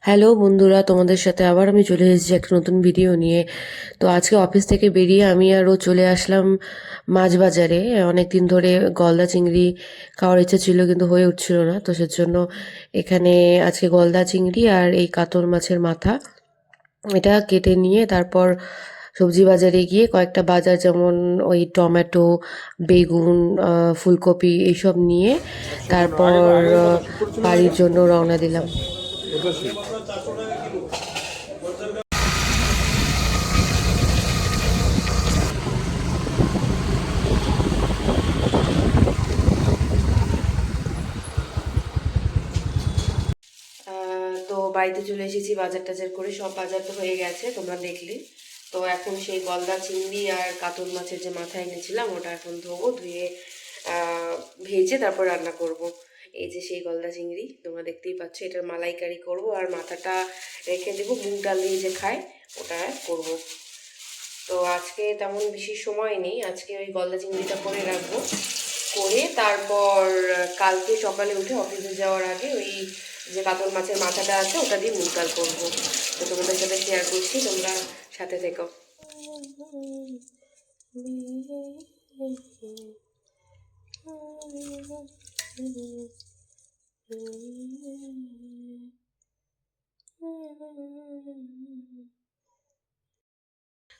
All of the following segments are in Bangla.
হ্যালো বন্ধুরা, তোমাদের সাথে আবার আমি চলে এসেছি একটা নতুন ভিডিও নিয়ে। তো আজকে অফিস থেকে বেরিয়ে আমি আরও চলে আসলাম মাছ বাজারে। অনেক দিন ধরে গলদা চিংড়ি খাওয়ার ইচ্ছা ছিল, কিন্তু হয়ে উঠছিল না। তো সেজন্য এখানে আজকে গলদা চিংড়ি আর এই কাতল মাছের মাথা এটা কেটে নিয়ে তারপর সবজি বাজারে গিয়ে কয়েকটা বাজার, যেমন ওই টমেটো, বেগুন, ফুলকপি এইসব নিয়ে তারপর বাড়ির জন্য রওনা দিলাম। তো বাড়িতে চলে এসেছি বাজার টাজার করে, সব বাজার তো হয়ে গেছে তোমরা দেখলে। তো এখন সেই গলদা চিংড়ি আর কাতল মাছের যে মাথা এনেছিলাম ওটা এখন ধোবো, ধুয়ে ভেজে তারপর রান্না করব। এই যে সেই গলদা চিংড়ি তোমরা দেখতেই পাচ্ছ, এটার মালাইকারি করব আর মাথাটা রেখে দেবো, মুগ ডাল দিয়ে যে খায় ওটা করব। তো আজকে তেমন বেশি সময় নেই, আজকে ওই গলদা চিংড়িটা করে রাখবো, করে তারপর কালকে সকালে উঠে অফিসে যাওয়ার আগে ওই যে কাতল মাছের মাথাটা আছে ওটা দিয়ে মুগ ডাল করবো। তো তোমাদের সাথে শেয়ার করছি, তোমরা সাথে থেকো।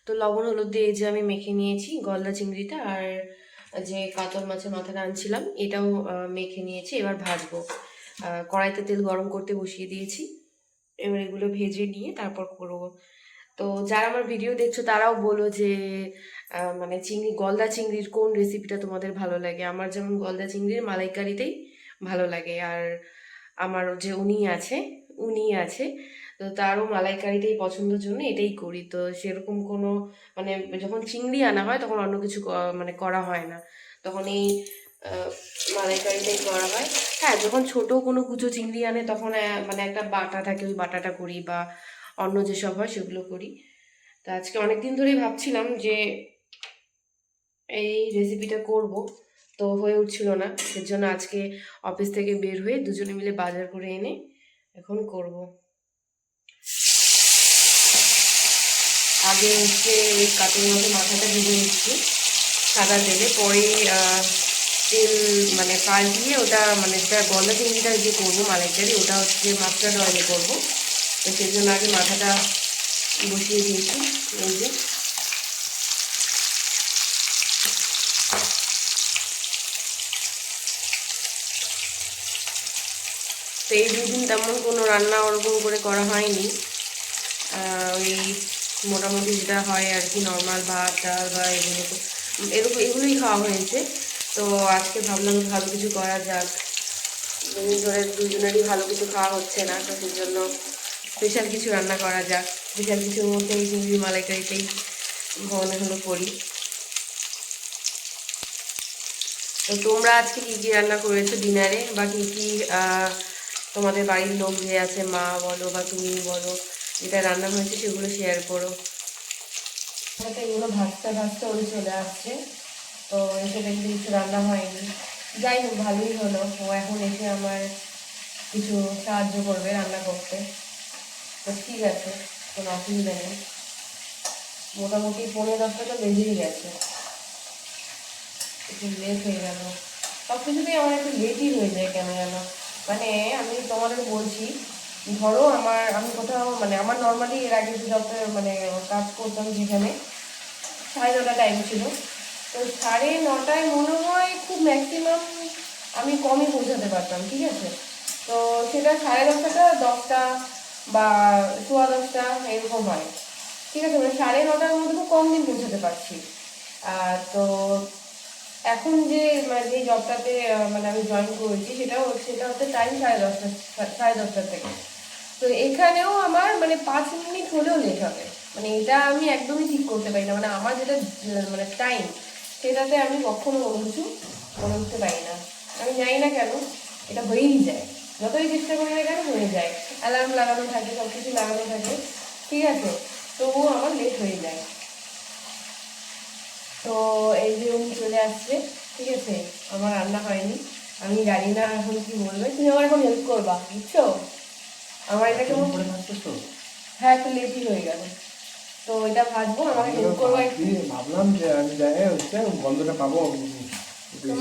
তো লবণ হলুদ দিয়ে এই যে আমি মেখে নিয়েছি গলদা চিংড়িটা, আর যে কাতল মাছের মাথাটা আনছিলাম এটাও মেখে নিয়েছি। এবার ভাজবো, কড়াইতে তেল গরম করতে বসিয়ে দিয়েছি। এবার এগুলো ভেজে নিয়ে তারপর করবো। তো যারা আমার ভিডিও দেখছো তারাও বলো যে মানে গলদা চিংড়ির কোন রেসিপিটা তোমাদের ভালো লাগে। আমার যেমন গলদা চিংড়ির মালাইকারিতেই ভালো লাগে, আর আমার যে উনি আছে তো তারও মালাইকারিটাই পছন্দের জন্য এটাই করি। তো সেরকম কোনো মানে যখন চিংড়ি আনা হয় তখন অন্য কিছু মানে করা হয় না, তখন এই আহ, মালাইকারিটাই করা হয়। হ্যাঁ, যখন ছোট কোনো কুচো চিংড়ি আনে তখন মানে একটা বাটা থাকে, ওই বাটাটা করি, বা অন্য যেসব হয় সেগুলো করি। তো আজকে অনেক দিন ধরেই ভাবছিলাম যে এই রেসিপিটা করব, তো হয়ে উঠছিল না। এর জন্য আজকে অফিস থেকে বের হয়ে দুজনে মিলে বাজার করে এনে এখন করব। আগে হচ্ছে ওই কাতল মাছের মাথাটা ভেজে নিচ্ছি সাদা তেলে, পরে তেল মানে পাল্টিয়ে ওটা মানে যেটা গলদা চিংড়িটা যে করবো মালাইকারি, ওটা হচ্ছে মাস্টার্ড অয়েলে করবো। তো সেই জন্য আগে মাথাটা বসিয়ে দিয়েছি। এই যে তো এই দুদিন তেমন কোনো রান্না ওরকম করে করা হয়নি, ওই মোটামুটি যেটা হয় আর কি, নর্মাল ভাত ডাল বা এগুলো তো এগুলোই খাওয়া হয়েছে। তো আজকে ভাবলাম ভালো কিছু করা যাক, দুদিন ধরে দুজনেরই ভালো কিছু খাওয়া হচ্ছে না, তো সেই জন্য স্পেশাল কিছু রান্না করা যাক। স্পেশাল কিছুর মধ্যে এই চিংড়ি মালাইকারিটাই মনে হলো করি। তো তোমরা আজকে কী কী রান্না করেছো ডিনারে, বা কী কী তোমাদের বাড়ির লোক যে আছে, মা বলো বা তুমি বলো, যেটা রান্না হয়েছে সেগুলো শেয়ার করো। এগুলো ভাজতে ভাজতে ওই চলে আসছে, তো এসে দেখলে কিছু রান্না হয়নি। যাই হোক, ভালোই হলো, ও এখন এসে আমার কিছু সাহায্য করবে রান্না করতে। তো ঠিক আছে, কোনো অসুবিধা নেই। মোটামুটি 9:30 তো বেজেই গেছে, একটু লেট হয়ে গেল। সব কিছুতেই আমার একটু লেটই হয়ে যায় কেন যেন। মানে আমি তোমাদের বলছি, ধরো আমি কোথাও মানে আমার নর্মালি এর আগে যে জবে মানে কাজ করতাম যেখানে 9:30 টাইম ছিল, তো 9:30 মনে হয় খুব ম্যাক্সিমাম আমি কমই পৌঁছাতে পারতাম, ঠিক আছে। তো সেটা 10:30টা 10টা বা 10:15 এরকম হয়, ঠিক আছে। মানে 9:30টার মধ্যে খুব কম দিন পৌঁছাতে পারছি। তো এখন যে মানে যে জবটাতে মানে আমি জয়েন করেছি সেটা হচ্ছে টাইম 10:30, 10:30 থেকে। তো এখানেও আমার মানে 5 মিনিট হলেও লেট হবে, মানে এটা আমি একদমই ঠিক করতে পারি না। মানে আমার যেটা মানে টাইম, সেটাতে আমি কখনো কোনো কিছু মনে উঠতে পারি না। আমি জানি না কেন এটা হয়েই যায়, যতই চেষ্টা করি না কেন হয়ে যায়। অ্যালার্ম লাগানো থাকে, সব কিছু লাগানো থাকে, ঠিক আছে, তবুও আমার লেট হয়ে যায়। তো এই যে উনি চলে আসছে, ঠিক আছে, আমার রান্না হয়নি। আমি জানি না এখন কি বলবে, তুমি আমার এখন হেল্প করবা, বুঝছো। আমার এটা কেমন করে ভাজছো তো? হ্যাঁ একটু লেজি হয়ে গেল। তো এটা ভাজবো, আমাকে হেল্প করবো একটু। ভাবলাম যে আমি যাই হচ্ছে গন্ধটা পাবো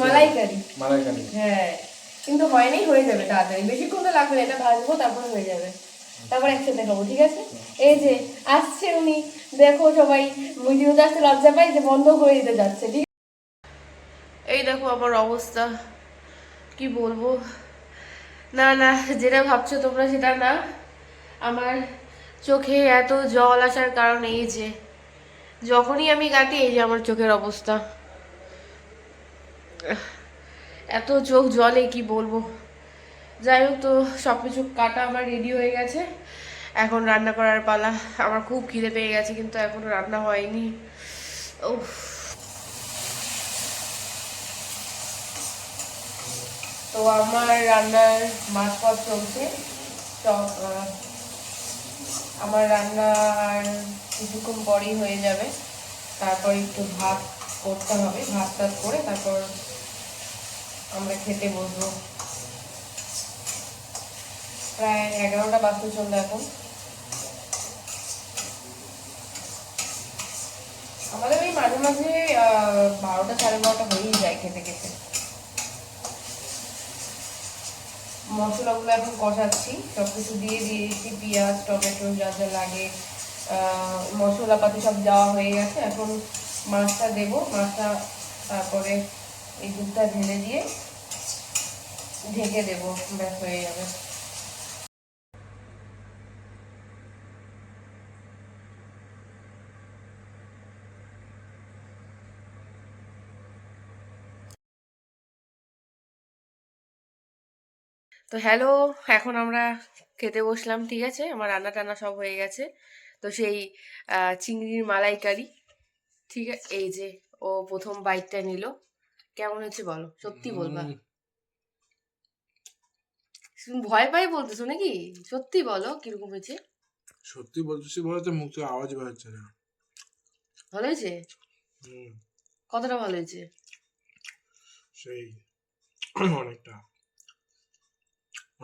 মালাইকারি। মালাইকারি। হ্যাঁ কিন্তু হয়নি, হয়ে যাবে তাড়াতাড়ি, বেশিক্ষণ তো লাগবে না, এটা ভাজবো তারপরে হয়ে যাবে, তারপর একসাথে খাবো, ঠিক আছে? এই যে আসছে উনি, দেখো সবাই ভিডিওতে আসতে লজ্জা পাই যে বন্ধ করে দিতে যাচ্ছে, ঠিক এই দেখো আমার অবস্থা, কি বলবো। না না, যেটা ভাবছো তোমরা সেটা না। আমার চোখে এত জল আসার কারণ এই যে যখনই আমি কাটি এই যে আমার চোখের অবস্থা, এত চোখ জলে কি বলবো। যাই হোক, তো সব কিছু কাটা আমার রেডি হয়ে গেছে, এখন রান্না করার পালা। আমার খুব খিদে পেয়ে গেছে কিন্তু এখনো রান্না হয়নি। উফ। তো আমার রান্নার মাঝপথ চলছে সব, আমার রান্না আর কিছুক্ষণ পরেই হয়ে যাবে, তারপর একটু ভাত করতে হবে, ভাত টাত করে তারপর আমরা খেতে বসবো। প্রায় 11টা বাজতে চললো এখন। আমাদের ওই মাঝে মাঝে 12টা 12:30 হয়েই যায় খেতে খেতে। মশলাগুলো এখন কষাচ্ছি, সব কিছু দিয়ে দিয়েছি, পেঁয়াজ টমেটো যা যা লাগে, মশলাপাতি সব দেওয়া হয়ে গেছে। এখন মাছটা দেবো, মাছটা তারপরে এই দুধটা ঢেলে দিয়ে ঢেকে দেবো, ব্যাস হয়ে যাবে। তো হ্যালো, এখন আমরা খেতে বসলাম, ঠিক আছে? আমার রান্না টান্না সব হয়ে গেছে। তো সেই চিংড়ির মালাইকারি, ঠিক আছে? এই যে ও প্রথম বাইটটা নিল, কেমন হয়েছে বলো, সত্যি বলবা? তুমি ভয় পাই বলতেছো নাকি? সত্যি বলো কিরকম হয়েছে। সত্যি বলতেছি বলে তো মুখ থেকে আওয়াজ বের হচ্ছে না। ভালো হয়েছে? হুম, কতটা ভালো হয়েছে? সেই অনেকটা,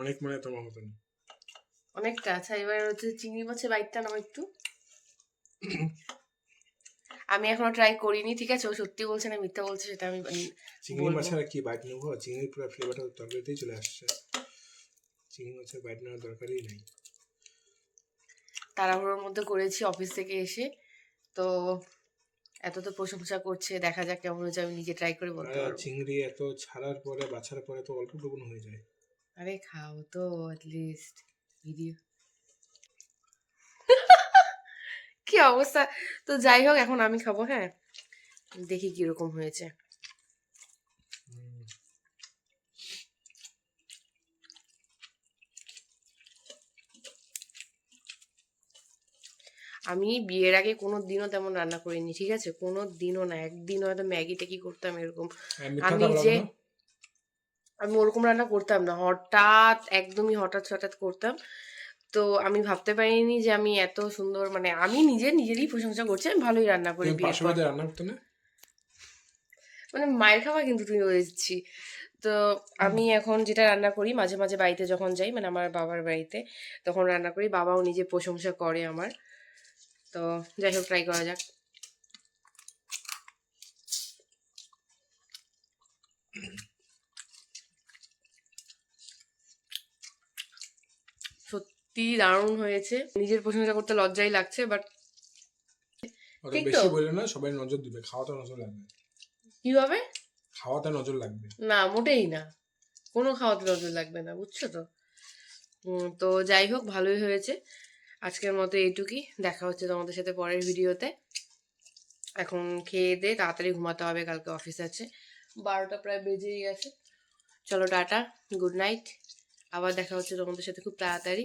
অনেক মানে তোমার মতন। অনেকটা? আচ্ছা, এবার হচ্ছে চিংড়ি মাছের বাইটটা নাও একটু। আমি এখনো ট্রাই করিনি, ঠিক আছে? ও সত্যি বলছে না মিথ্যা বলছে সেটা আমি চিংড়ি বলবো। মাছের আর কি বাইট নেবো, চিংড়ির পুরো ফ্লেভারটা তরকারিতেই চলে আসছে। চিংড়ি মাছের বাইট নেওয়ার দরকারই নেই। তাড়াহুড়োর মধ্যে করেছি অফিস থেকে এসে, তো এত তো প্রশংসা করছে, দেখা যাক কেমন হয়েছে, আমি নিজে ট্রাই করে বলতে পারবো। চিংড়ি এত ছাড়ার পরে বাছার পরে তো অল্প টুকুন হয়ে যায়। আরে খাও তো অ্যাটলিস্ট ভিডিও। কি অবস্থা। তো যাই হোক, এখন আমি খাবো, হ্যাঁ, দেখি কিরকম হয়েছে। আমি বিয়ের আগে কোনো দিনও তেমন রান্না করিনি, ঠিক আছে? কোনো দিনও না, একদিন হয়তো ম্যাগি ট্যাগি করতাম এরকম। আমি যে আমি ওরকম রান্না করতাম না, হঠাৎ একদমই হঠাৎ করতাম। তো আমি ভাবতে পারিনি যে আমি এত সুন্দর, মানে আমি নিজেরই প্রশংসা করছি, আমি ভালোই রান্না করি বিয়ের পর। রান্না করতে না মানে মায়ের খাওয়া কিন্তু তুমি বলেছি। তো আমি এখন যেটা রান্না করি, মাঝে মাঝে বাড়িতে যখন যাই, মানে আমার বাবার বাড়িতে, তখন রান্না করি, বাবাও নিজে প্রশংসা করে আমার। তো যাই হোক, ট্রাই করা যাক। সত্যি দারুণ হয়েছে, নিজের প্রশংসা করতে লজ্জাই লাগছে, বাট ঠিক তো। বেশি বলে না, সবাই নজর দিবে, খাওয়াতে নজর লাগবে। কিভাবে? খাওয়াতে নজর লাগবে না, মোটেই না, কোনো খাওয়াতে নজর লাগবে না, বুঝছো তো? তো যাই হোক, ভালোই হয়েছে। আজকের মতো এইটুকুই, দেখা হচ্ছে তোমাদের সাথে পরের ভিডিওতে। এখন খেয়ে দিয়ে তাড়াতাড়ি ঘুমাতে হবে, কালকে অফিস আছে, 12টা প্রায় বেজেই গেছে। চলো টাটা, গুড নাইট, আবার দেখা হচ্ছে তোমাদের সাথে খুব তাড়াতাড়ি।